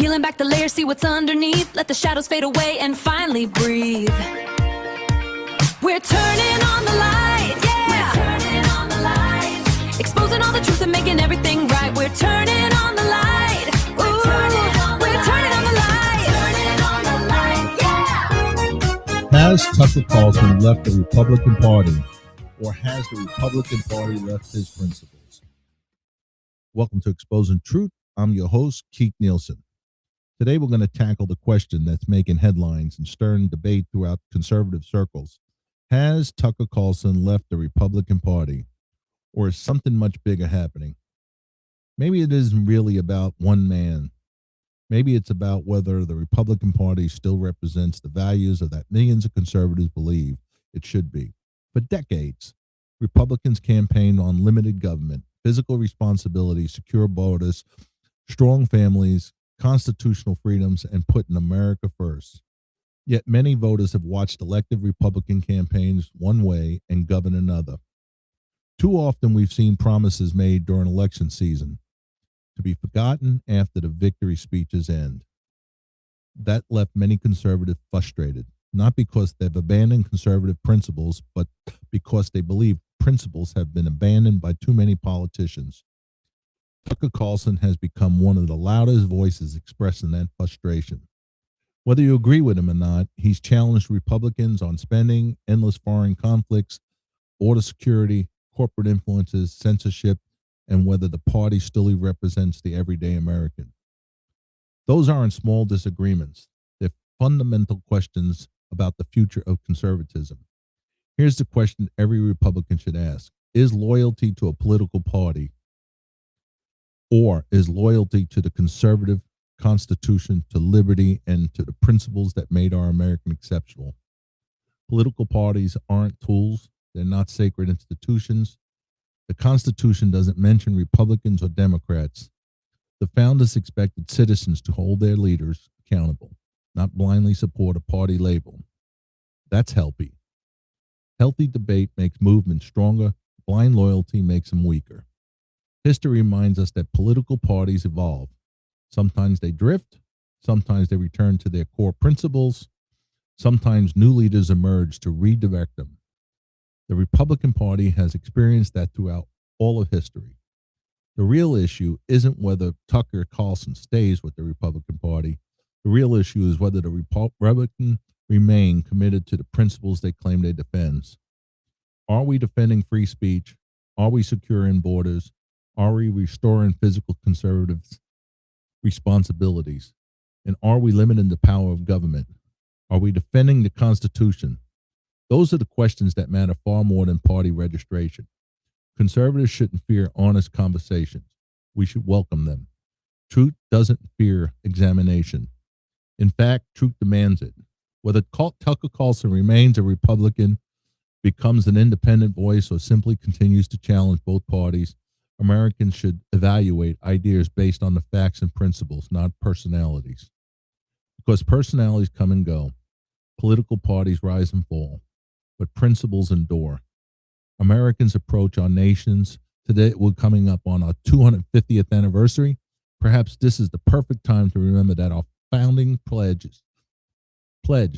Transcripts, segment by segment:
Peeling back the layers, see what's underneath. Let the shadows fade away and finally breathe. We're turning on the light, yeah. We're turning on the light. Exposing all the truth and making everything right. We're turning on the light. We're turning on the light. Turning on the light, yeah. Has Tucker Carlson left the Republican Party, or has the Republican Party left his principles? Welcome to Exposing Truth. I'm your host, Keith Nielsen. Today we're going to tackle the question that's making headlines and stirring debate throughout conservative circles. Has Tucker Carlson left the Republican Party, or is something much bigger happening? Maybe it isn't really about one man. Maybe it's about whether the Republican Party still represents the values that millions of conservatives believe it should be. For decades, Republicans campaigned on limited government, physical responsibility, secure borders, strong families, constitutional freedoms, and putting America first. Yet many voters have watched elected Republican campaigns one way and govern another. Too often we've seen promises made during election season to be forgotten after the victory speeches end. That left many conservatives frustrated, not because they've abandoned conservative principles, but because they believe principles have been abandoned by too many politicians. Tucker Carlson has become one of the loudest voices expressing that frustration. Whether you agree with him or not, he's challenged Republicans on spending, endless foreign conflicts, border security, corporate influences, censorship, and whether the party still represents the everyday American. Those aren't small disagreements. They're fundamental questions about the future of conservatism. Here's the question every Republican should ask. Is loyalty to a political party, or is loyalty to the conservative Constitution, to liberty, and to the principles that made our American exceptional? Political parties aren't tools. They're not sacred institutions. The Constitution doesn't mention Republicans or Democrats. The founders expected citizens to hold their leaders accountable, not blindly support a party label. That's healthy. Healthy debate makes movements stronger. Blind loyalty makes them weaker. History reminds us that political parties evolve. Sometimes they drift. Sometimes they return to their core principles. Sometimes new leaders emerge to redirect them. The Republican Party has experienced that throughout all of history. The real issue isn't whether Tucker Carlson stays with the Republican Party. The real issue is whether the Republicans remain committed to the principles they claim they defend. Are we defending free speech? Are we securing borders? Are we restoring physical conservative responsibilities? And are we limiting the power of government? Are we defending the Constitution? Those are the questions that matter far more than party registration. Conservatives shouldn't fear honest conversations. We should welcome them. Truth doesn't fear examination. In fact, truth demands it. Whether Tucker Carlson remains a Republican, becomes an independent voice, or simply continues to challenge both parties, Americans should evaluate ideas based on the facts and principles, not personalities. Because personalities come and go, political parties rise and fall, but principles endure. Americans approach our nations. Today we're coming up on our 250th anniversary. Perhaps this is the perfect time to remember that our founding pledged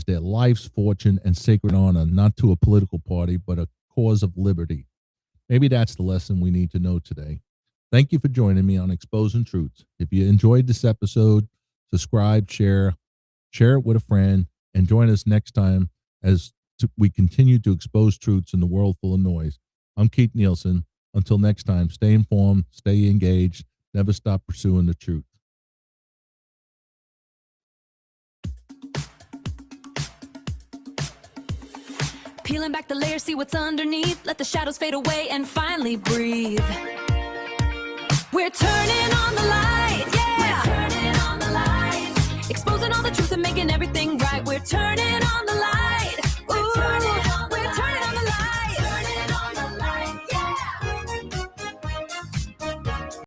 their life's fortune and sacred honor, not to a political party, but a cause of liberty. Maybe that's the lesson we need to know today. Thank you for joining me on Exposing Truths. If you enjoyed this episode, subscribe, share it with a friend, and join us next time as we continue to expose truths in the world full of noise. I'm Keith Nielsen. Until next time, stay informed, stay engaged, never stop pursuing the truth. Peeling back the layers, see what's underneath. Let the shadows fade away and finally breathe. We're turning on the light, yeah. We're turning on the light. Exposing all the truth and making everything right. We're turning on the light.